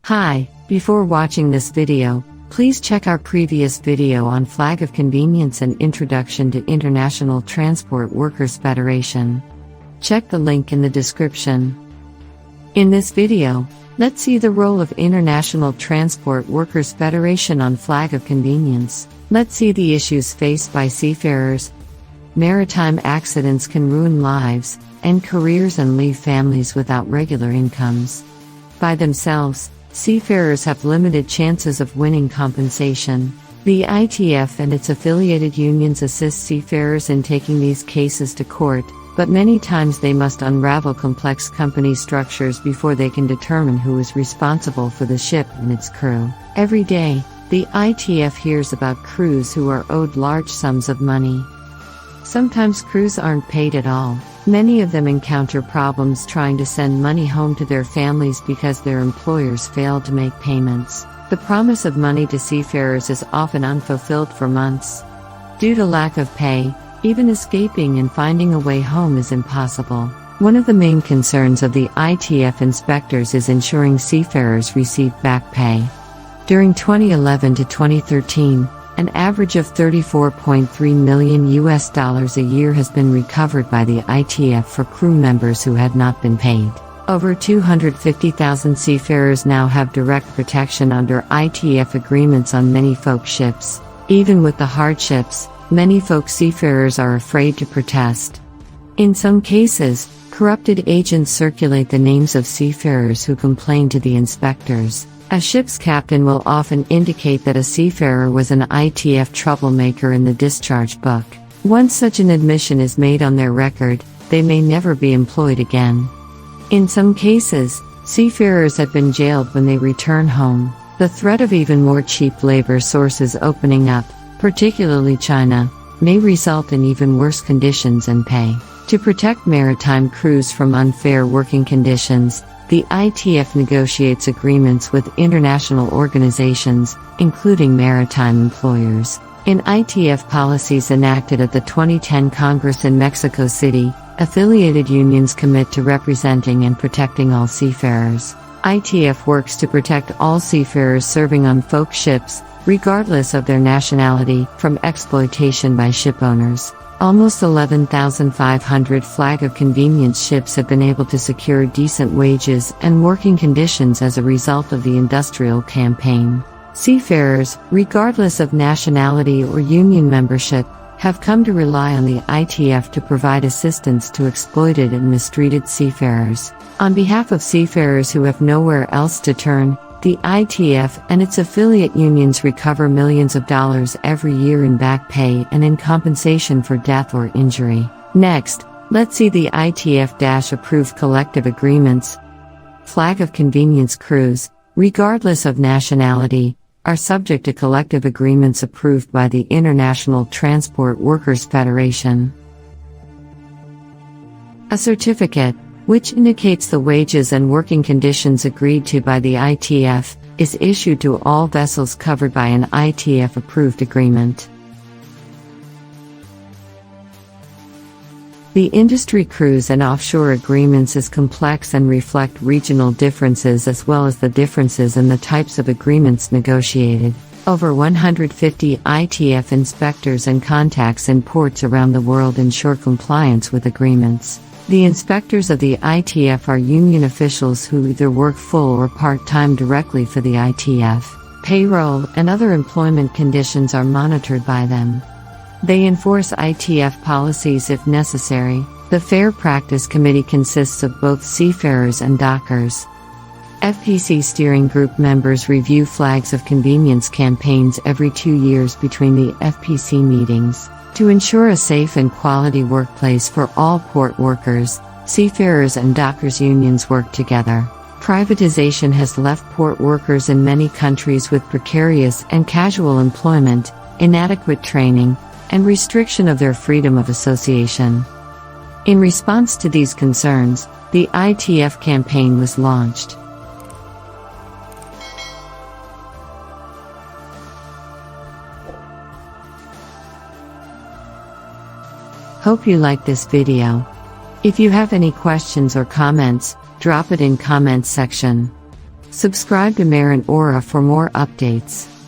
Hi, before watching this video, please check our previous video on Flag of Convenience and Introduction to International Transport Workers Federation. Check the link in the description. In this video, let's see the role of International Transport Workers Federation on Flag of Convenience. Let's see the issues faced by seafarers. Maritime accidents can ruin lives and careers and leave families without regular incomes. By themselves, seafarers have limited chances of winning compensation. The ITF and its affiliated unions assist seafarers in taking these cases to court, but many times they must unravel complex company structures before they can determine who is responsible for the ship and its crew. Every day, the ITF hears about crews who are owed large sums of money. Sometimes crews aren't paid at all. Many of them encounter problems trying to send money home to their families because their employers fail to make payments. The promise of money to seafarers is often unfulfilled for months. Due to lack of pay, even escaping and finding a way home is impossible. One of the main concerns of the ITF inspectors is ensuring seafarers receive back pay. During 2011 to 2013, an average of $34.3 million a year has been recovered by the ITF for crew members who had not been paid. Over 250,000 seafarers now have direct protection under ITF agreements on many folk ships. Even with the hardships, many folk seafarers are afraid to protest. In some cases, corrupted agents circulate the names of seafarers who complain to the inspectors. A ship's captain will often indicate that a seafarer was an ITF troublemaker in the discharge book. Once such an admission is made on their record, they may never be employed again. In some cases, seafarers have been jailed when they return home. The threat of even more cheap labor sources opening up, particularly China, may result in even worse conditions and pay. To protect maritime crews from unfair working conditions, the ITF negotiates agreements with international organizations, including maritime employers. In ITF policies enacted at the 2010 Congress in Mexico City, affiliated unions commit to representing and protecting all seafarers. ITF works to protect all seafarers serving on folk ships, regardless of their nationality, from exploitation by shipowners. Almost 11,500 Flag of Convenience ships have been able to secure decent wages and working conditions as a result of the industrial campaign. Seafarers, regardless of nationality or union membership, have come to rely on the ITF to provide assistance to exploited and mistreated seafarers. On behalf of seafarers who have nowhere else to turn, the ITF and its affiliate unions recover millions of dollars every year in back pay and in compensation for death or injury. Next, let's see the ITF-approved collective agreements. Flag of Convenience crews, regardless of nationality, are subject to collective agreements approved by the International Transport Workers Federation. A certificate, which indicates the wages and working conditions agreed to by the ITF, is issued to all vessels covered by an ITF-approved agreement. The industry cruise and offshore agreements is complex and reflect regional differences as well as the differences in the types of agreements negotiated. Over 150 ITF inspectors and contacts in ports around the world ensure compliance with agreements. The inspectors of the ITF are union officials who either work full or part-time directly for the ITF. Payroll and other employment conditions are monitored by them. They enforce ITF policies if necessary. The Fair Practice Committee consists of both seafarers and dockers. FPC steering group members review Flags of Convenience campaigns every 2 years between the FPC meetings. To ensure a safe and quality workplace for all port workers, seafarers and dockers unions work together. Privatization has left port workers in many countries with precarious and casual employment, inadequate training, and restriction of their freedom of association. In response to these concerns, the ITF campaign was launched. Hope you liked this video. If you have any questions or comments, drop it in comments section. Subscribe to MarinAura for more updates.